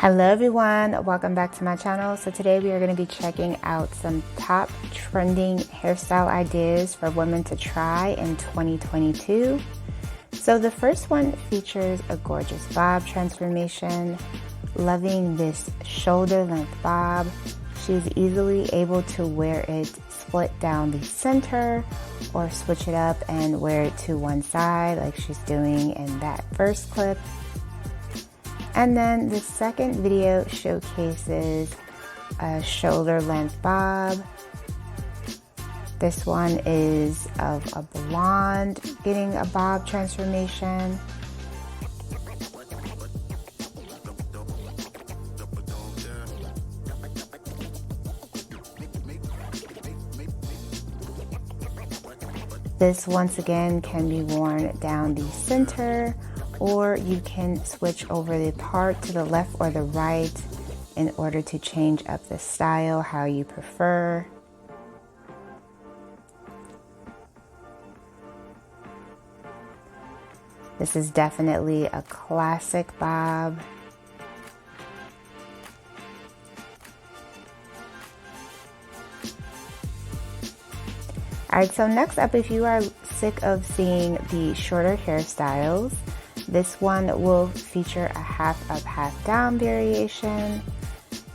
Hello everyone, welcome back to my channel. So today we are going to be checking out some top trending hairstyle ideas for women to try in 2022. So the first one features a gorgeous bob transformation. Loving this shoulder length bob. She's easily able to wear it split down the center or switch it up and wear it to one side like she's doing in that first clip. And then the second video showcases a shoulder length bob. This one is of a blonde getting a bob transformation. This once again can be worn down the center, or you can switch over the part to the left or the right in order to change up the style how you prefer. This is definitely a classic bob. Alright, so next up, if you are sick of seeing the shorter hairstyles, this one will feature a half up, half down variation.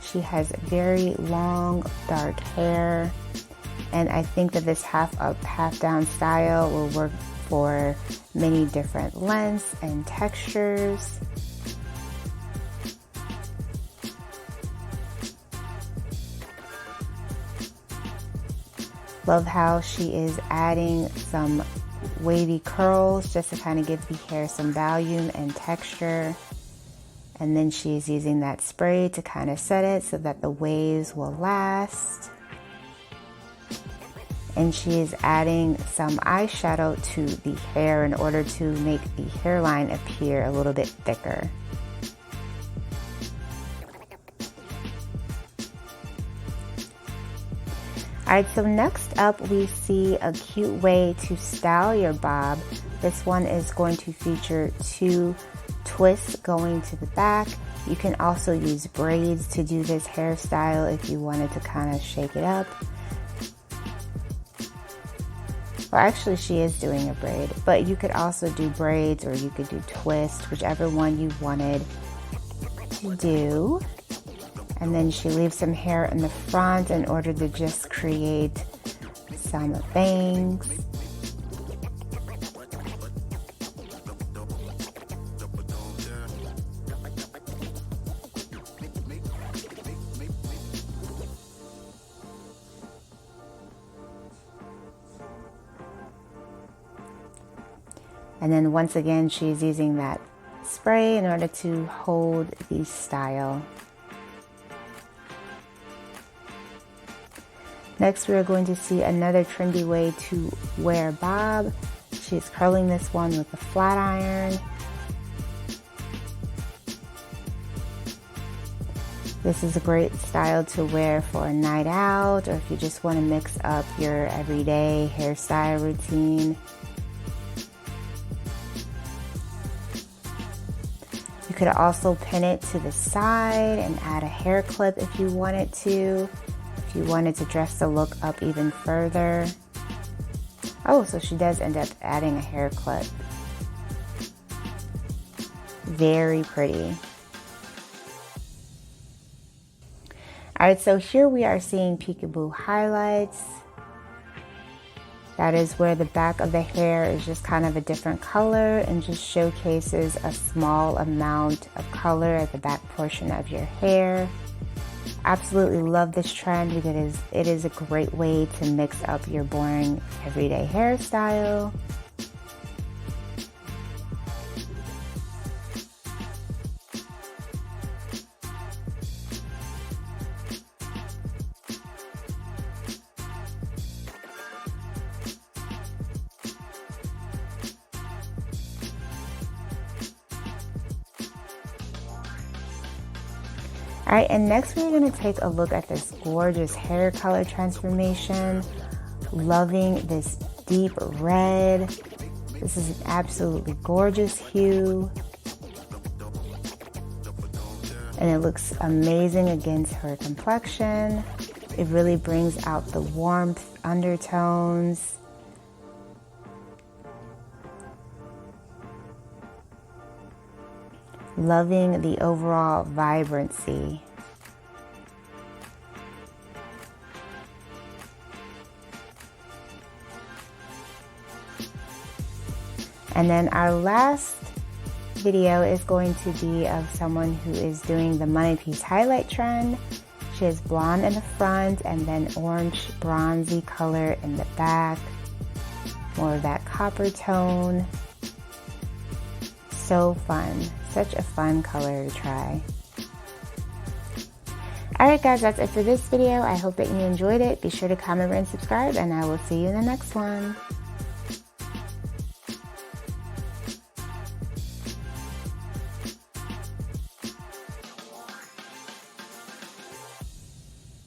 She has very long, dark hair, and I think that this half up, half down style will work for many different lengths and textures. Love how she is adding some wavy curls just to kind of give the hair some volume and texture. And then she's using that spray to kind of set it so that the waves will last. And she is adding some eyeshadow to the hair in order to make the hairline appear a little bit thicker. Alright, so next up we see a cute way to style your bob. This one is going to feature two twists going to the back. You can also use braids to do this hairstyle if you wanted to kind of shake it up. Well, actually she is doing a braid, but you could also do braids or you could do twists, whichever one you wanted to do. And then she leaves some hair in the front in order to just create some bangs. And then once again, she's using that spray in order to hold the style. Next, we are going to see another trendy way to wear a bob. She's curling this one with a flat iron. This is a great style to wear for a night out, or if you just want to mix up your everyday hairstyle routine. You could also pin it to the side and add a hair clip if you wanted to. If you wanted to dress the look up even further. Oh, so she does end up adding a hair clip. Very pretty. Alright, so here we are seeing Peekaboo highlights. That is where the back of the hair is just kind of a different color and just showcases a small amount of color at the back portion of your hair. Absolutely love this trend because it is a great way to mix up your boring everyday hairstyle. Alright, and next we're going to take a look at this gorgeous hair color transformation. Loving this deep red. This is an absolutely gorgeous hue. and it looks amazing against her complexion. It really brings out the warmth, undertones. Loving the overall vibrancy. And then our last video is going to be of someone who is doing the money piece highlight trend. She has blonde in the front and then orange bronzy color in the back. More of that copper tone. So fun. Such a fun color to try. Alright guys, that's it for this video. I hope that you enjoyed it. Be sure to comment, rate, and subscribe, and I will see you in the next one.